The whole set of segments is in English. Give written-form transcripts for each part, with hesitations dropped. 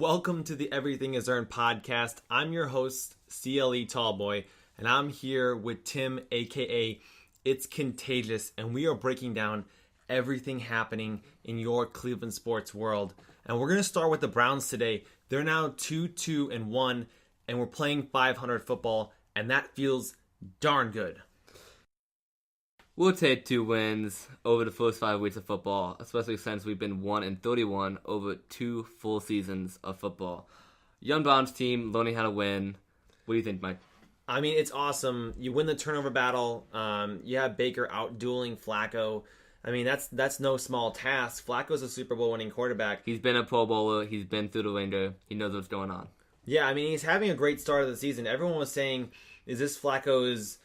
Welcome to the Everything Is Earned podcast. I'm your host, CLE Tallboy, and I'm here with Tim, aka It's Contagious, and we are breaking down everything happening in your Cleveland sports world. And we're going to start with the Browns today. They're now 2-1, and we're playing 500 football, and that feels darn good. We'll take 2 wins over the first 5 weeks of football, especially since we've been 1-31 over 2 full seasons of football. Young Browns team learning how to win. What do you think, Mike? I mean, it's awesome. You win the turnover battle. You have Baker out dueling Flacco. I mean, that's no small task. Flacco's a Super Bowl winning quarterback. He's been a Pro Bowler. He's been through the ringer. He knows what's going on. Yeah, I mean, he's having a great start of the season. Everyone was saying, is this Flacco's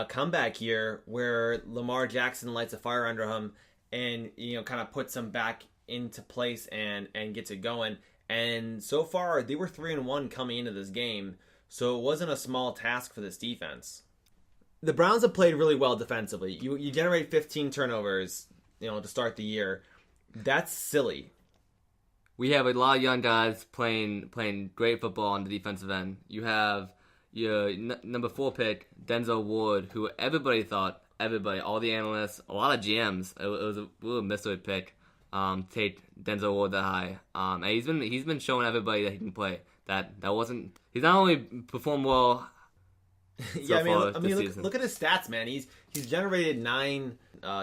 comeback year where Lamar Jackson lights a fire under him and, kind of puts him back into place and gets it going. And so far, they were 3-1 coming into this game, so it wasn't a small task for this defense. The Browns have played really well defensively. You generate 15 turnovers, to start the year. That's silly. We have a lot of young guys playing great football on the defensive end. You have your number 4 pick, Denzel Ward, who everybody, all the analysts, a lot of GMs, it was a real mystery pick, take Denzel Ward that high. And he's been showing everybody that he can play. He's not only performed well. Yeah, look at his stats, man. He's generated 9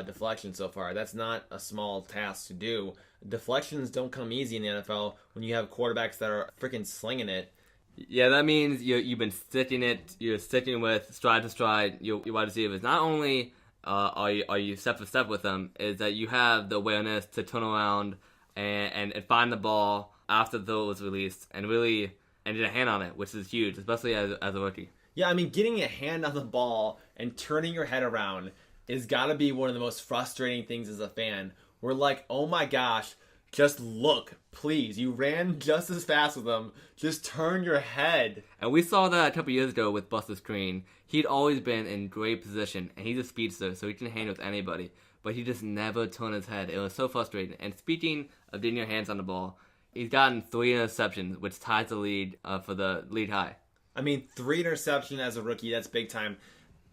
deflections so far. That's not a small task to do. Deflections don't come easy in the NFL when you have quarterbacks that are freaking slinging it. Yeah, that means you've been sticking it. You're sticking with stride to stride. Your wide receivers. Not only are you step for step with them, is that you have the awareness to turn around and find the ball after the throw was released and really get a hand on it, which is huge, especially as a rookie. Yeah, I mean, getting a hand on the ball and turning your head around is got to be one of the most frustrating things as a fan. We're like, oh my gosh, just look, please. You ran just as fast with them. Just turn your head. And we saw that a couple years ago with Buster Screen. He'd always been in great position, and he's a speedster, so he can hang with anybody. But he just never turned his head. It was so frustrating. And speaking of getting your hands on the ball, he's gotten 3 interceptions, which ties the lead for the lead high. I mean, 3 interceptions as a rookie, that's big time.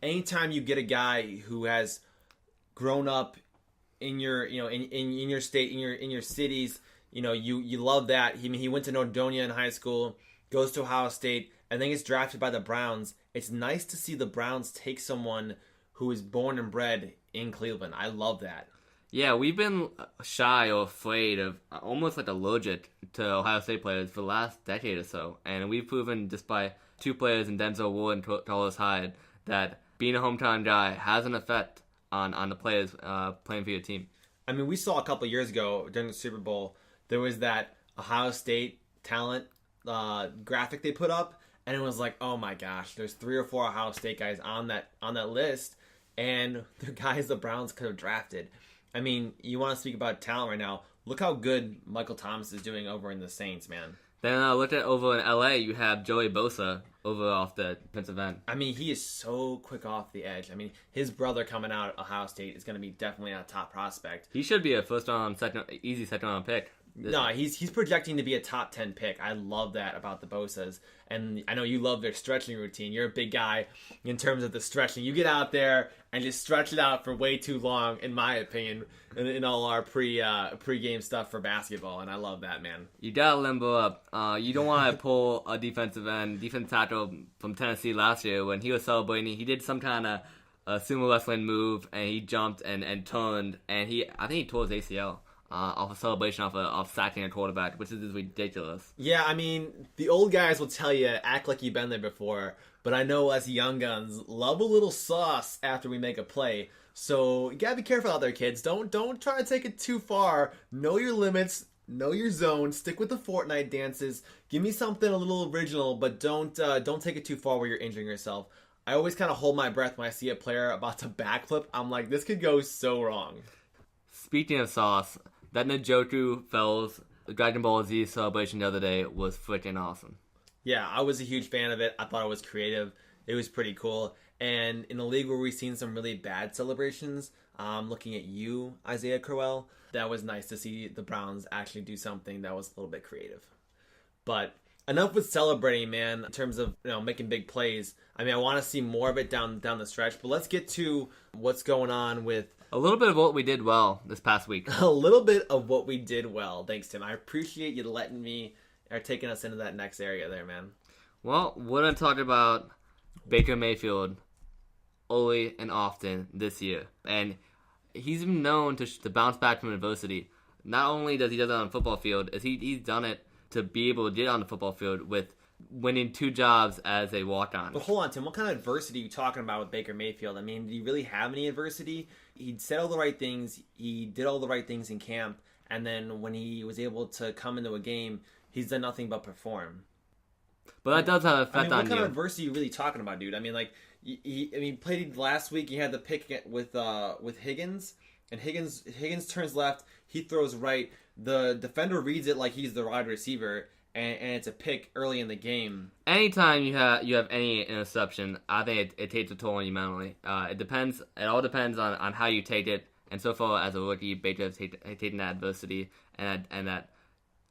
Anytime you get a guy who has grown up in your, in your state, in your cities, you love that. He went to Nordonia in high school, goes to Ohio State, and then gets drafted by the Browns. It's nice to see the Browns take someone who is born and bred in Cleveland. I love that. Yeah, we've been shy or afraid of, almost like allergic to Ohio State players for the last decade or so. And we've proven just by 2 players in Denzel Ward and Carlos Hyde that being a hometown guy has an effect on the players playing for your team. I mean, we saw a couple years ago during the Super Bowl, there was that Ohio State talent graphic they put up, and it was like, oh my gosh, there's 3 or 4 Ohio State guys on that list, and they're guys the Browns could have drafted. I mean, you want to speak about talent right now. Look how good Michael Thomas is doing over in the Saints, man. Then look at over in LA, you have Joey Bosa over off the defensive end. I mean, he is so quick off the edge. I mean, his brother coming out of Ohio State is going to be definitely a top prospect. He should be a easy second round pick. No, he's projecting to be a top 10 pick. I love that about the Bosas. And I know you love their stretching routine. You're a big guy in terms of the stretching. You get out there and just stretch it out for way too long, in my opinion, in all our pre-game stuff for basketball. And I love that, man. You gotta limber up. You don't want to pull a defensive tackle from Tennessee last year when he was celebrating. He did some kind of sumo wrestling move, and he jumped and turned, and I think he tore his ACL. Off a celebration off sacking a quarterback, which is ridiculous. Yeah, I mean, the old guys will tell you, act like you've been there before, but I know us young guns love a little sauce after we make a play. So you gotta be careful out there, kids. Don't try to take it too far. Know your limits, know your zone, stick with the Fortnite dances. Give me something a little original, but don't take it too far where you're injuring yourself. I always kind of hold my breath when I see a player about to backflip. I'm like, this could go so wrong. Speaking of sauce, that Njoku Fells Dragon Ball Z celebration the other day was freaking awesome. Yeah, I was a huge fan of it. I thought it was creative. It was pretty cool. And in a league where we've seen some really bad celebrations, looking at you, Isaiah Crowell, that was nice to see the Browns actually do something that was a little bit creative. But enough with celebrating, man, in terms of making big plays. I mean, I want to see more of it down the stretch, but let's get to what's going on with a little bit of what we did well this past week. A little bit of what we did well. Thanks, Tim. I appreciate you letting me or taking us into that next area there, man. Well, we're going to talk about Baker Mayfield early and often this year. And he's been known to bounce back from adversity. Not only does he do that on the football field, he's done it to be able to get on the football field with winning 2 jobs as a walk-on. But hold on, Tim. What kind of adversity are you talking about with Baker Mayfield? I mean, did he really have any adversity? He said all the right things. He did all the right things in camp. And then when he was able to come into a game, he's done nothing but perform. But that does have an effect on you. What kind of adversity are you really talking about, dude? I mean, like, he played last week. He had the pick with Higgins, and Higgins turns left. He throws right. The defender reads it like he's the wide receiver, and it's a pick early in the game. Anytime you have any interception, I think it takes a toll on you mentally. It depends. It all depends on how you take it. And so far, as a rookie, Baker has taken that adversity and that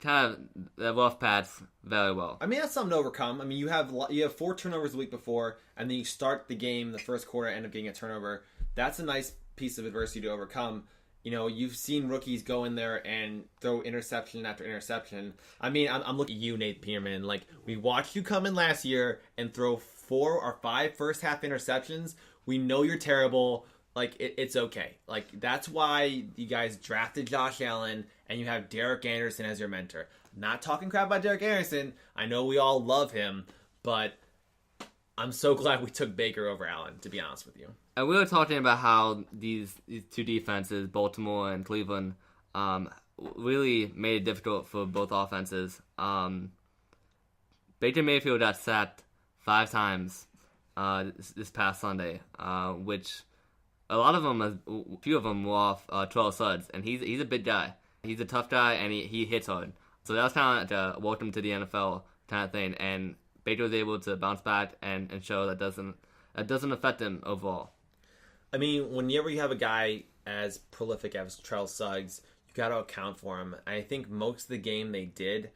kind of the rough patch very well. I mean, that's something to overcome. I mean, you have 4 turnovers the week before, and then you start the game the first quarter, end up getting a turnover. That's a nice piece of adversity to overcome. You've seen rookies go in there and throw interception after interception. I mean, I'm looking at you, Nate Pearman. Like, we watched you come in last year and throw 4 or 5 first half interceptions. We know you're terrible. Like, it's okay. Like, that's why you guys drafted Josh Allen and you have Derek Anderson as your mentor. I'm not talking crap about Derek Anderson. I know we all love him, but I'm so glad we took Baker over Allen, to be honest with you. And we were talking about how these 2 defenses, Baltimore and Cleveland, really made it difficult for both offenses. Baker Mayfield got sacked 5 times this past Sunday, which a few of them were off Terrell Suggs, and he's a big guy. He's a tough guy, and he hits hard. So that was kind of like a welcome to the NFL kind of thing, and Baker was able to bounce back and show that doesn't affect him overall. I mean, whenever you have a guy as prolific as Terrell Suggs, you got to account for him. I think most of the game they did,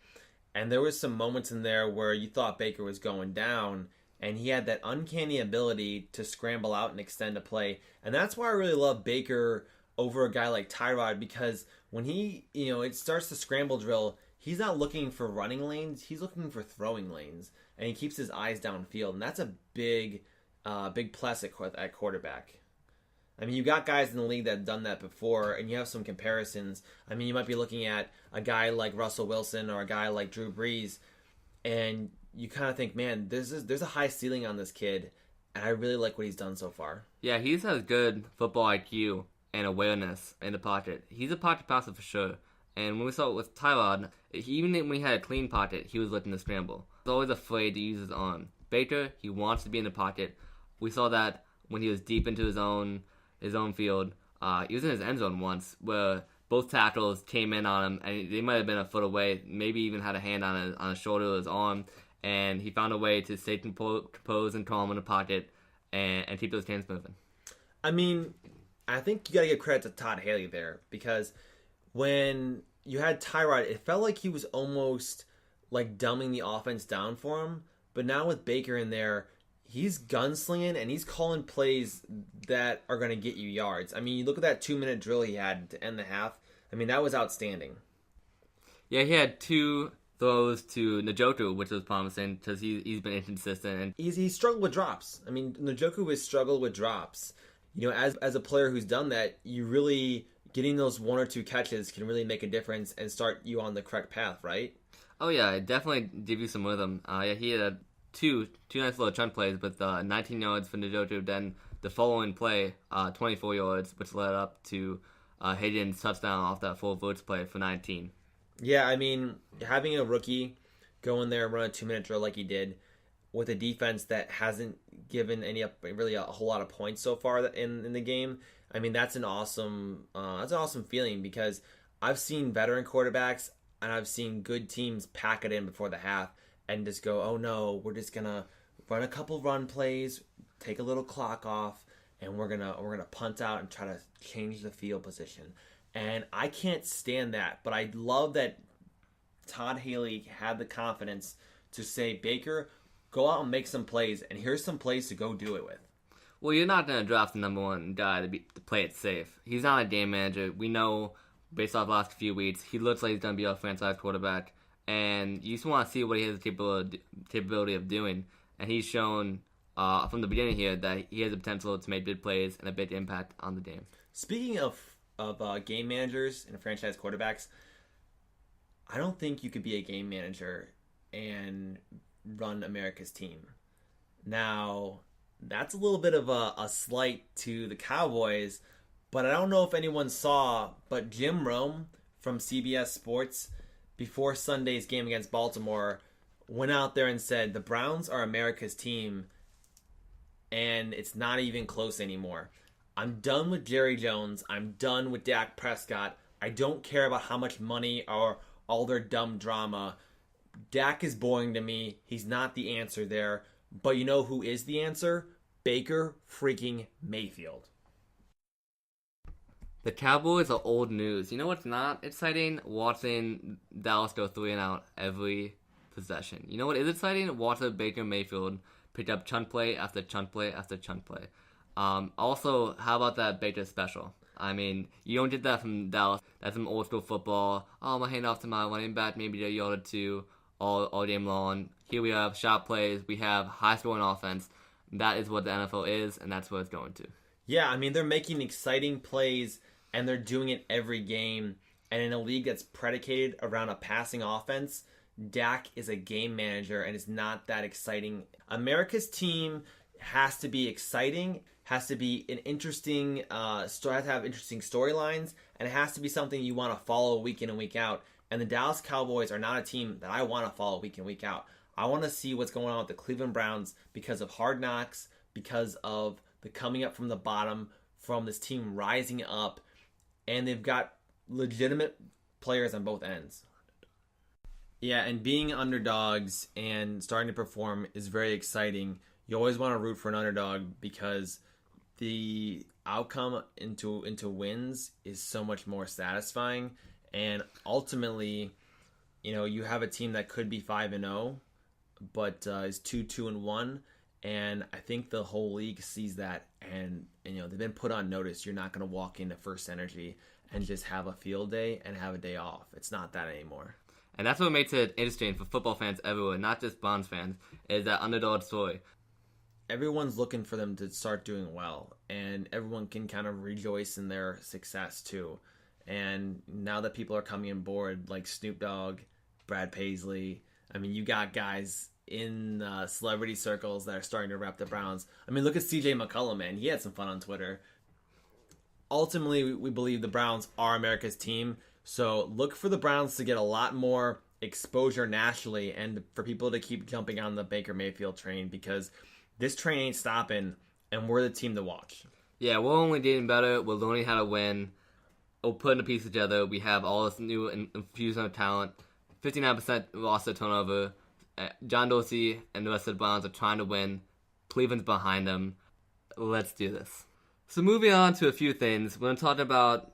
and there was some moments in there where you thought Baker was going down, and he had that uncanny ability to scramble out and extend a play. And that's why I really love Baker over a guy like Tyrod, because when he, it starts to scramble drill, he's not looking for running lanes, he's looking for throwing lanes, and he keeps his eyes downfield, and that's a big plus at quarterback. I mean, you got guys in the league that have done that before, and you have some comparisons. I mean, you might be looking at a guy like Russell Wilson or a guy like Drew Brees, and you kind of think, man, there's a high ceiling on this kid, and I really like what he's done so far. Yeah, he has good football IQ and awareness in the pocket. He's a pocket passer for sure. And when we saw it with Tyrod, even when he had a clean pocket, he was looking to scramble. He's always afraid to use his arm. Baker, he wants to be in the pocket. We saw that when he was deep into his own field. He was in his end zone once, where both tackles came in on him, and they might have been a foot away, maybe even had a hand on his shoulder or his arm, and he found a way to stay composed and calm in the pocket and keep those hands moving. I mean, I think you got to give credit to Todd Haley there, because when you had Tyrod, it felt like he was almost like dumbing the offense down for him, but now with Baker in there, he's gunslinging and he's calling plays that are going to get you yards. I mean, you look at that 2-minute drill he had to end the half. I mean, that was outstanding. Yeah, he had 2 throws to Njoku, which was promising because he's been inconsistent. And he's struggled with drops. I mean, Njoku has struggled with drops. As a player who's done that, you really getting those 1 or 2 catches can really make a difference and start you on the correct path, right? Oh yeah, it definitely give you some rhythm. He had two nice little chunk plays with 19 yards for Njoku. Then the following play, 24 yards, which led up to Higgins' touchdown off that full verts play for 19. Yeah, I mean, having a rookie go in there and run a 2-minute drill like he did with a defense that hasn't given really a whole lot of points so far in the game, I mean, that's an awesome feeling, because I've seen veteran quarterbacks and I've seen good teams pack it in before the half and just go, oh no, we're just gonna run a couple run plays, take a little clock off, and we're gonna punt out and try to change the field position. And I can't stand that, but I love that Todd Haley had the confidence to say, Baker, go out and make some plays, and here's some plays to go do it with. Well, you're not going to draft the number one guy to play it safe. He's not a game manager. We know, based off the last few weeks, he looks like he's going to be a franchise quarterback. And you just want to see what he has the capability of doing. And he's shown from the beginning here that he has the potential to make big plays and a big impact on the game. Speaking of game managers and franchise quarterbacks, I don't think you could be a game manager and run America's team. Now, that's a little bit of a slight to the Cowboys, but I don't know if anyone saw, but Jim Rome from CBS Sports, before Sunday's game against Baltimore, went out there and said, the Browns are America's team, and it's not even close anymore. I'm done with Jerry Jones. I'm done with Dak Prescott. I don't care about how much money or all their dumb drama. Dak is boring to me. He's not the answer there. But you know who is the answer? Baker freaking Mayfield. The Cowboys are old news. You know what's not exciting? Watching Dallas go 3-and-out every possession. You know what is exciting? Watching Baker Mayfield pick up chunk play after chunk play after chunk play. Also, how about that Baker special? I mean, you don't get that from Dallas. That's some old school football. Oh, I'm going to hand off to my running back, maybe a yard or two all game long. Here we have shot plays. We have high-scoring offense. That is what the NFL is, and that's what it's going to. Yeah, I mean, they're making exciting plays, and they're doing it every game. And in a league that's predicated around a passing offense, Dak is a game manager, and it's not that exciting. America's team has to be exciting, has to be an interesting, has to have interesting storylines, and it has to be something you want to follow week in and week out. And the Dallas Cowboys are not a team that I want to follow week in, week out. I want to see what's going on with the Cleveland Browns because of Hard Knocks, because of the coming up from the bottom, from this team rising up, and they've got legitimate players on both ends. Yeah, and being underdogs and starting to perform is very exciting. You always want to root for an underdog because the outcome into wins is so much more satisfying. And ultimately, you know, you have a team that could be 5-0, but is 2-1, and I think the whole league sees that, and you know they've been put on notice. You're not going to walk into First Energy and just have a field day and have a day off. It's not that anymore. And that's what makes it interesting for football fans everywhere, not just Browns fans, is that underdog story. Everyone's looking for them to start doing well, and everyone can kind of rejoice in their success too. And now that people are coming on board, like Snoop Dogg, Brad Paisley, I mean, you got guys in celebrity circles that are starting to rep the Browns. I mean, look at CJ McCollum, man. He had some fun on Twitter. Ultimately, we believe the Browns are America's team. So look for the Browns to get a lot more exposure nationally and for people to keep jumping on the Baker Mayfield train because this train ain't stopping and we're the team to watch. Yeah, we're only getting better. We're learning how to win. We're putting the piece together. We have all this new infusion of talent. 59% roster turnover. John Dorsey and the rest of the Browns are trying to win. Cleveland's behind them. Let's do this. So moving on to a few things. We're going to talk about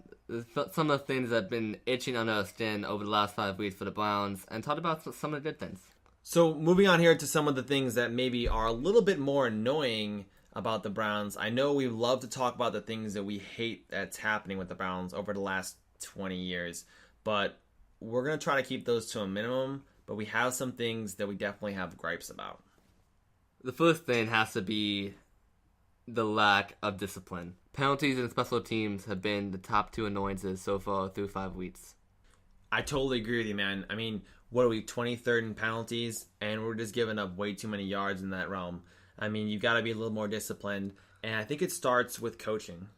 some of the things that have been itching under our skin over the last 5 weeks for the Browns and talk about some of the good things. So moving on here to some of the things that maybe are a little bit more annoying about the Browns. I know we love to talk about the things that we hate that's happening with the Browns over the last 20 years, but we're going to try to keep those to a minimum, but we have some things that we definitely have gripes about. The first thing has to be the lack of discipline. Penalties and special teams have been the top two annoyances so far through 5 weeks. I totally agree with you, man. I mean, what are we, 23rd in penalties? And we're just giving up way too many yards in that realm. I mean, you got to be a little more disciplined. And I think it starts with coaching.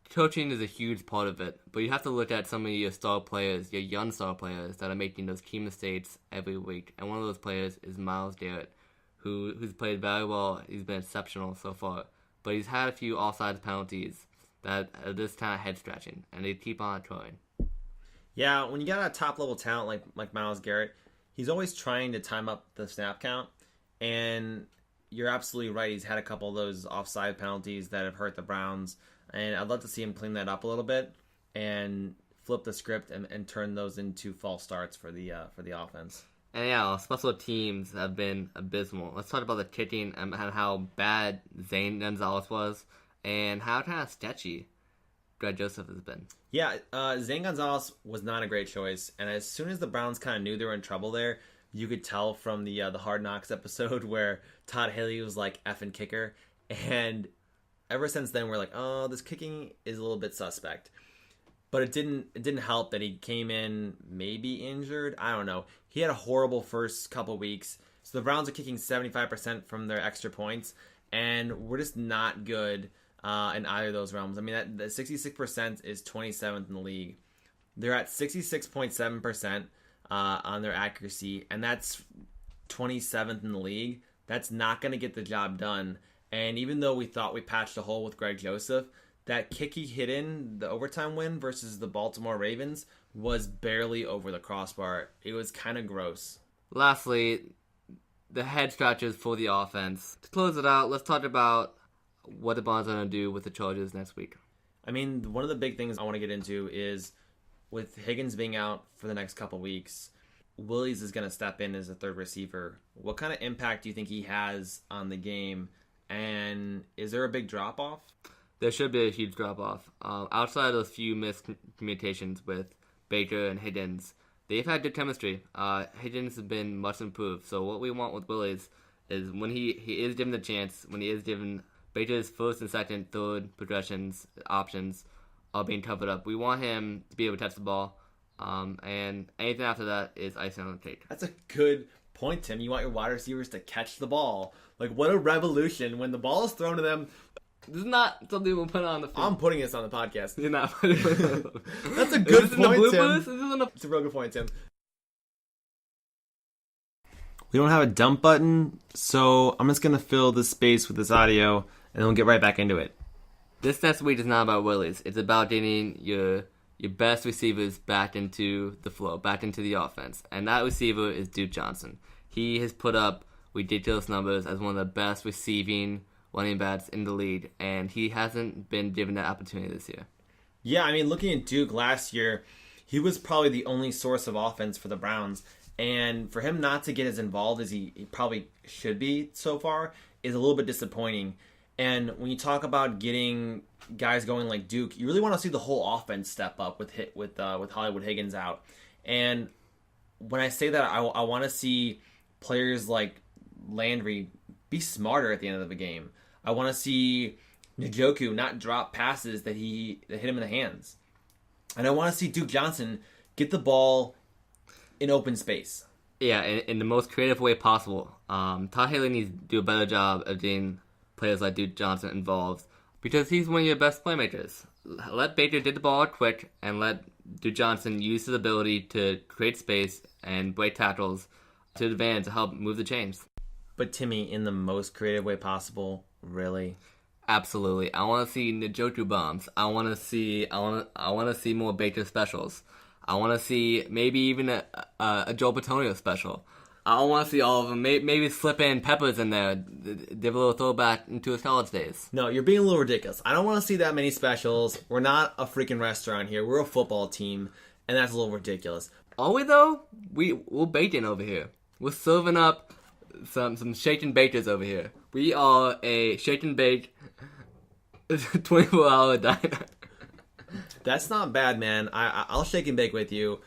Coaching is a huge part of it, but you have to look at some of your star players, your young star players that are making those key mistakes every week. And one of those players is Myles Garrett, who's played very well. He's been exceptional so far. But he's had a few offside penalties that are just kind of head-scratching, and they keep on trying. Yeah, when you got a top-level talent like Myles Garrett, he's always trying to time up the snap count, and you're absolutely right. He's had a couple of those offside penalties that have hurt the Browns, and I'd love to see him clean that up a little bit and flip the script and turn those into false starts for the offense. And yeah, special teams have been abysmal. Let's talk about the kicking and how bad Zane Gonzalez was, and how kind of sketchy Greg Joseph has been. Yeah, Zane Gonzalez was not a great choice, and as soon as the Browns kind of knew they were in trouble there, you could tell from the Hard Knocks episode where Todd Haley was like effing kicker, and ever since then we're like, oh, this kicking is a little bit suspect. But it didn't help that he came in maybe injured. I don't know. He had a horrible first couple weeks. So the Browns are kicking 75% from their extra points, and we're just not good in either of those realms. I mean, that 66% is 27th in the league. They're at 66.7% on their accuracy, and that's 27th in the league. That's not going to get the job done. And even though we thought we patched a hole with Greg Joseph, that kick he hit in the overtime win versus the Baltimore Ravens was barely over the crossbar. It was kind of gross. Lastly, the head scratches for the offense. To close it out, let's talk about what the Browns are going to do with the Chargers next week. I mean, one of the big things I want to get into is with Higgins being out for the next couple weeks, Willies is going to step in as a third receiver. What kind of impact do you think he has on the game? And is there a big drop-off? There should be a huge drop-off. Outside of those few miscommunications with Baker and Higgins, they've had good chemistry. Higgins has been much improved. So what we want with Willies is when he is given the chance, when he is given Baker's first and second, third progressions, options are being covered up. We want him to be able to touch the ball. And anything after that is icing on the cake. That's a good point, Tim. You want your wide receivers to catch the ball. Like, what a revolution. When the ball is thrown to them, this is not something we'll put on the field. I'm putting this on the podcast. You're not putting it on the That's a good is point, Tim. It's a real good point, Tim. We don't have a dump button, so I'm just going to fill this space with this audio, and then we'll get right back into it. This next week is not about Willies. It's about getting your best receivers back into the flow, back into the offense. And that receiver is Duke Johnson. He has put up ridiculous numbers as one of the best receiving running backs in the league, and he hasn't been given that opportunity this year. Yeah, I mean, looking at Duke last year, he was probably the only source of offense for the Browns, and for him not to get as involved as he probably should be so far is a little bit disappointing. And when you talk about getting guys going like Duke, you really want to see the whole offense step up with Hollywood Higgins out. And when I say that, I want to see players like Landry be smarter at the end of the game. I want to see Njoku not drop passes that hit him in the hands. And I want to see Duke Johnson get the ball in open space. Yeah, in the most creative way possible. Todd Haley needs to do a better job of getting players like Duke Johnson involved because he's one of your best playmakers. Let Baker get the ball quick and let Duke Johnson use his ability to create space and break tackles to the advantage to help move the chains. But Timmy, in the most creative way possible, really? Absolutely. I want to see Njoku bombs. I want to see more Baker specials. I want to see maybe even a Joe Patonio special. I want to see all of them. Maybe slip in Peppers in there. Give a little throwback into his college days. No, you're being a little ridiculous. I don't want to see that many specials. We're not a freaking restaurant here. We're a football team, and that's a little ridiculous. Are we, though? We're baking over here. We're serving up some shake and bakers over here. We are a shake and bake 24-hour diner. That's not bad, man. I'll shake and bake with you.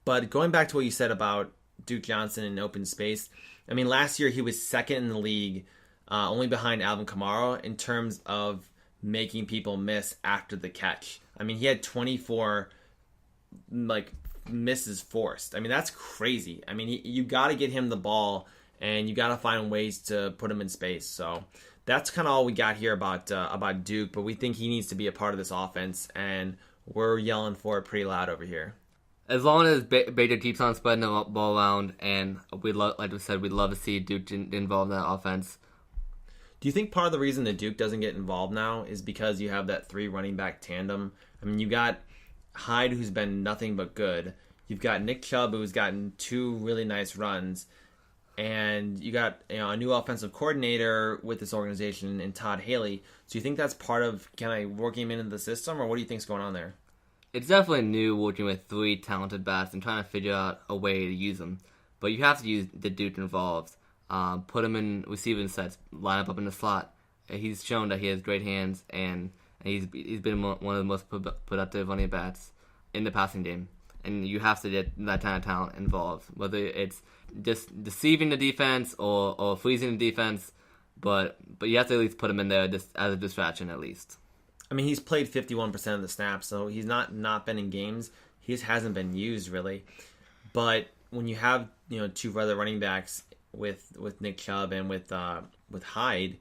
But going back to what you said about Duke Johnson in open space, I mean, last year he was second in the league, only behind Alvin Kamara in terms of making people miss after the catch. I mean, he had 24 misses forced. I mean, that's crazy. I mean, you got to get him the ball, and you got to find ways to put him in space. So that's kind of all we got here about Duke. But we think he needs to be a part of this offense, and we're yelling for it pretty loud over here. As long as Baker keeps on spreading the ball around, and like we said, we'd love to see Duke involved in that offense. Do you think part of the reason that Duke doesn't get involved now is because you have that 3 running back tandem? I mean, you got Hyde, who's been nothing but good. You've got Nick Chubb, who's gotten 2 really nice runs. And you got a new offensive coordinator with this organization in Todd Haley. So you think that's part of kind of working him into the system, or what do you think's going on there? it's definitely new working with 3 talented bats and trying to figure out a way to use them. But you have to use the dude involved. Put him in receiving sets, line up in the slot. He's shown that he has great hands, and he's been one of the most productive running bats in the passing game. And you have to get that kind of talent involved, whether it's just deceiving the defense or freezing the defense. But you have to at least put him in there just as a distraction at least. I mean, he's played 51% of the snaps, so he's not been in games. He just hasn't been used really. But when you have 2 other running backs with Nick Chubb and with Hyde,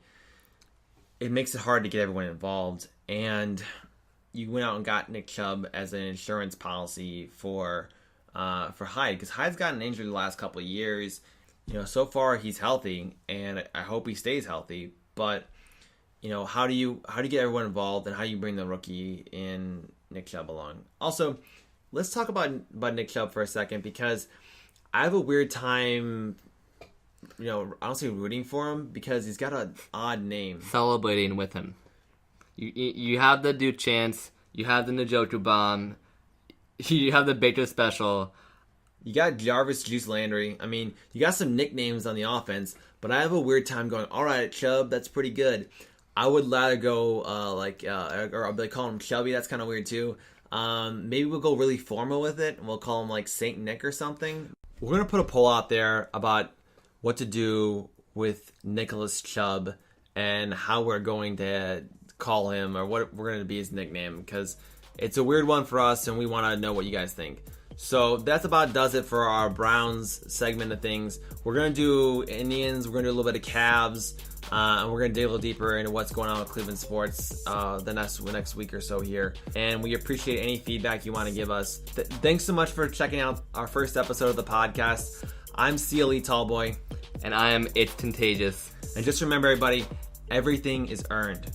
it makes it hard to get everyone involved. And you went out and got Nick Chubb as an insurance policy for Hyde, because Hyde's gotten injured the last couple of years. So far he's healthy, and I hope he stays healthy. But how do you get everyone involved, and how do you bring the rookie in Nick Chubb along? Also, let's talk about Nick Chubb for a second, because I have a weird time, honestly rooting for him, because he's got an odd name. Celebrating with him. You have the Duke Chance, you have the Njoku Bomb, you have the Baker Special. You got Jarvis Juice Landry. I mean, you got some nicknames on the offense, but I have a weird time going, all right, Chubb, that's pretty good. I would rather go or they call him Chubby. That's kind of weird too. Maybe we'll go really formal with it, and we'll call him like Saint Nick or something. We're going to put a poll out there about what to do with Nicholas Chubb and how we're going to call him, or what we're going to be his nickname, because it's a weird one for us, and we want to know what you guys think. So that's about does it for our Browns segment of things. We're going to do Indians, we're going to do a little bit of Cavs, and we're going to dig a little deeper into what's going on with Cleveland sports the next week or so here. And we appreciate any feedback you want to give us. Thanks so much for checking out our first episode of the podcast. I'm CLE Tallboy. And I am It's Contagious. And just remember, everybody, everything is earned.